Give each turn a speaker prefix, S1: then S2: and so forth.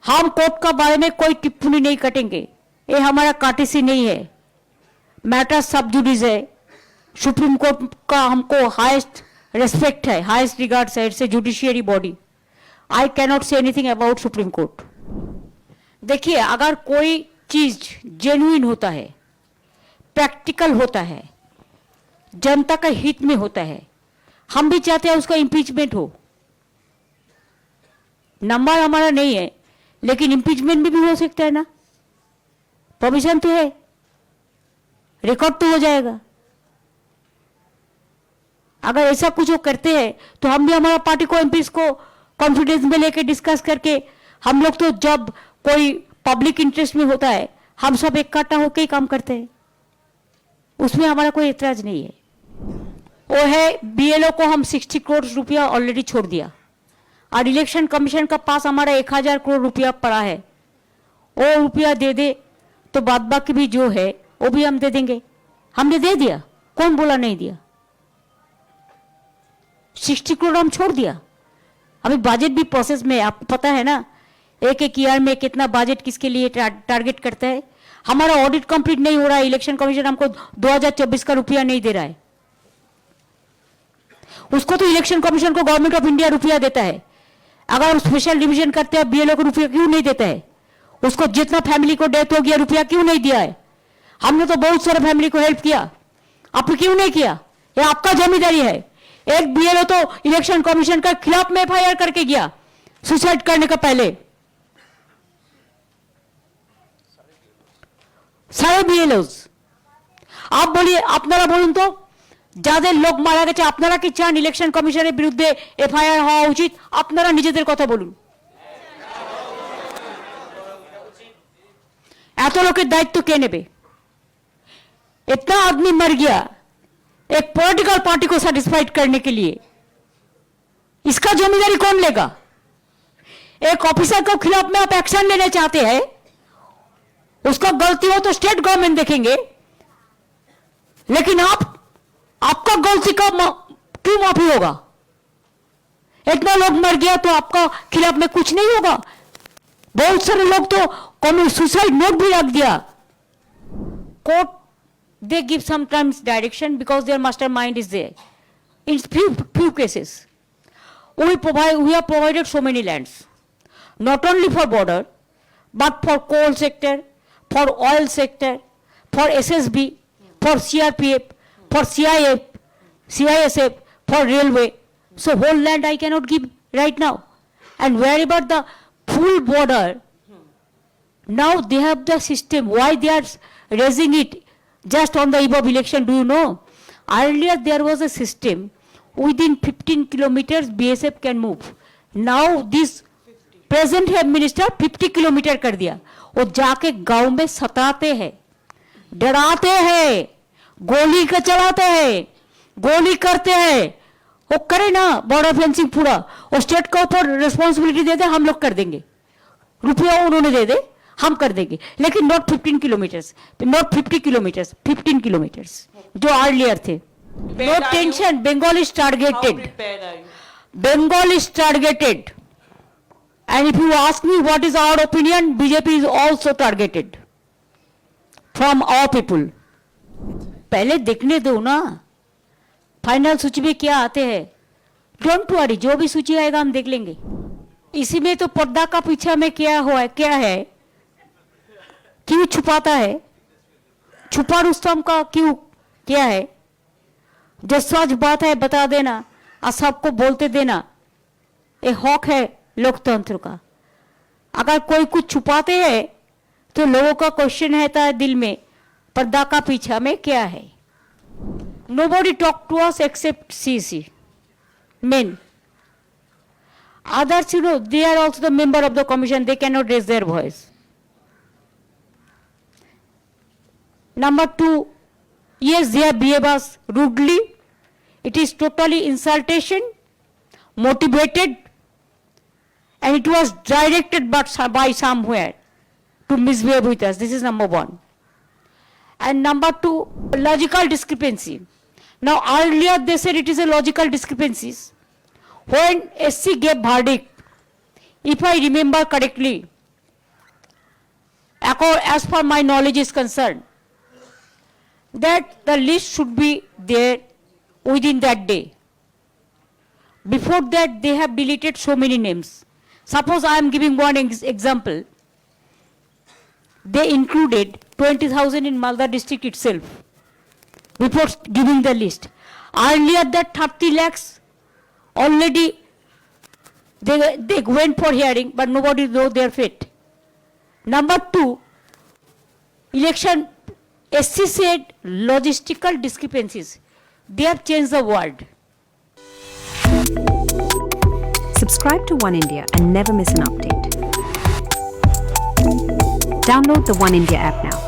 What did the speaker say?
S1: हम कोर्ट का बारे में कोई टिप्पणी नहीं करेंगे, ये हमारा काटेसी नहीं है, मैटर सब जुडिस है। सुप्रीम कोर्ट का हमको हाईएस्ट रेस्पेक्ट है, हाईएस्ट रिगार्ड्स है, it's a judiciary body. I cannot say anything about supreme court. देखिए, अगर कोई चीज जेन्युइन होता है, प्रैक्टिकल होता है, जनता का हित में होता है, हम भी चाहते हैं उसका इंपीचमेंट हो। नंबर हमारा नहीं है, लेकिन इंपीचमेंट भी हो सकता है ना, प्रोविजन तो है, रिकॉर्ड तो हो जाएगा। अगर ऐसा कुछ वो करते हैं तो हम भी हमारा पार्टी को एमपीज को कॉन्फिडेंस में लेके डिस्कस करके, हम लोग तो जब कोई पब्लिक इंटरेस्ट में होता है हम सब इकट्ठा होकर ही काम करते हैं, उसमें हमारा कोई एतराज नहीं है। वो है बीएलओ को हम 60 करोड़ रुपया ऑलरेडी छोड़ दिया, और इलेक्शन कमीशन का पास हमारा 1000 करोड़ रुपया पड़ा है, वो रुपया दे दे तो बाद बाकी भी जो है वो भी हम दे देंगे। हमने दे दिया, कौन बोला नहीं दिया? 60 करोड़ हम छोड़ दिया। अभी बजट भी प्रोसेस में, आपको पता है ना, एक ईयर में कितना बजट किसके लिए टारगेट करता है। हमारा ऑडिट कंप्लीट नहीं हो रहा है, इलेक्शन कमीशन हमको 2024 का रुपया नहीं दे रहा है। उसको तो इलेक्शन कमीशन को गवर्नमेंट ऑफ इंडिया रुपया देता है, अगर स्पेशल डिवीजन करते हैं बीएलओ को रुपया क्यों नहीं देता है? उसको जितना फैमिली को डेथ हो गया रुपया क्यों नहीं दिया है? हमने तो बहुत सारे फैमिली को हेल्प किया, आपने क्यों नहीं किया? ये आपका जिम्मेदारी है। एक बीएलओ तो इलेक्शन कमीशन का खिलाफ में एफआईआर करके गया सुसाइड करने का पहले। सारे बीएलओस, आप बोलिए, আপনারা বলুন তো, যাদের লোক মারা গেছে আপনারা কি চান ইলেকশন কমিশনের বিরুদ্ধে এফআইআর হওয়া উচিত? আপনারা নিজেদের কথা বলুন। এত লোকের দায়িত্ব কে নেবে? इतना आदमी मर गया एक पॉलिटिकल पार्टी को सेटिस्फाइड करने के लिए, इसका जिम्मेदारी कौन लेगा? एक ऑफिसर के खिलाफ में आप एक्शन लेना चाहते हैं, उसका गलती हो तो स्टेट गवर्नमेंट देखेंगे, लेकिन आपका गलती का क्यों माफी होगा? इतना लोग मर गया तो आपका खिलाफ में कुछ नहीं होगा? बहुत सारे लोग तो सुसाइड नोट भी रख दिया। Court they give sometimes direction because their mastermind is there. In few cases, we have provided so many lands, not only for border, but for coal sector, for oil sector, for SSB, for CRPF, for CISF, for railway. So whole land I cannot give right now. And wherever the full border, now they have the system. Why they are raising it just on the eve of election? Do you know? Earlier there was a system within 15 kilometers BSF can move. Now this present head minister 50 kilometre कर दिया। वो जाके गांव में सताते हैं, डराते हैं, गोली का चलाते हैं, गोली करते हैं। वो करे ना बॉर्डर फेंसिंग पूरा, वो स्टेट के ऊपर रिस्पॉन्सिबिलिटी दे दे, हम लोग कर देंगे, रुपया उन्होंने दे दे, हम कर देंगे, लेकिन not 15 kilometres, not 50 kilometres, 15 kilometres जो अर्लियर थे। No tension, Bengal is targeted, Bengal is targeted, and if you ask me what is our opinion, BJP is also targeted from our people. पहले देखने दो ना फाइनल सूची में क्या आते हैं। डोंट वरी, जो भी सूची आएगा हम देख लेंगे। इसी में तो पर्दा का पीछे में क्या हुआ है, क्या है, क्यों छुपाता है? छुपा रुस्तम का क्यों, क्या है? जो सच बात है बता देना और सबको बोलते देना, ये हक है लोकतंत्र का। अगर कोई कुछ छुपाते हैं तो लोगों का क्वेश्चन रहता है दिल में, पर्दा का पीछा में क्या है? Nobody talk to us except CC men. Others, you know, they are also the member of the commission, they cannot raise their voice. Number two, yes, they have behaved us rudely. It is totally insultation, motivated, and it was directed by somewhere to misbehave with us. This is number one. And number two, logical discrepancy. Now earlier they said it is a logical discrepancies. When SC gave verdict, if I remember correctly, as per my knowledge is concerned, that the list should be there within that day. Before that, they have deleted so many names. Suppose I am giving one example. They included 20,000 in Malda district itself before giving the list. Earlier that 30 lakhs already they went for hearing, but nobody knows their fate. Number 2, election, SC said logistical discrepancies. They have changed the word.
S2: Subscribe to One India and never miss an update. Download the One India app now.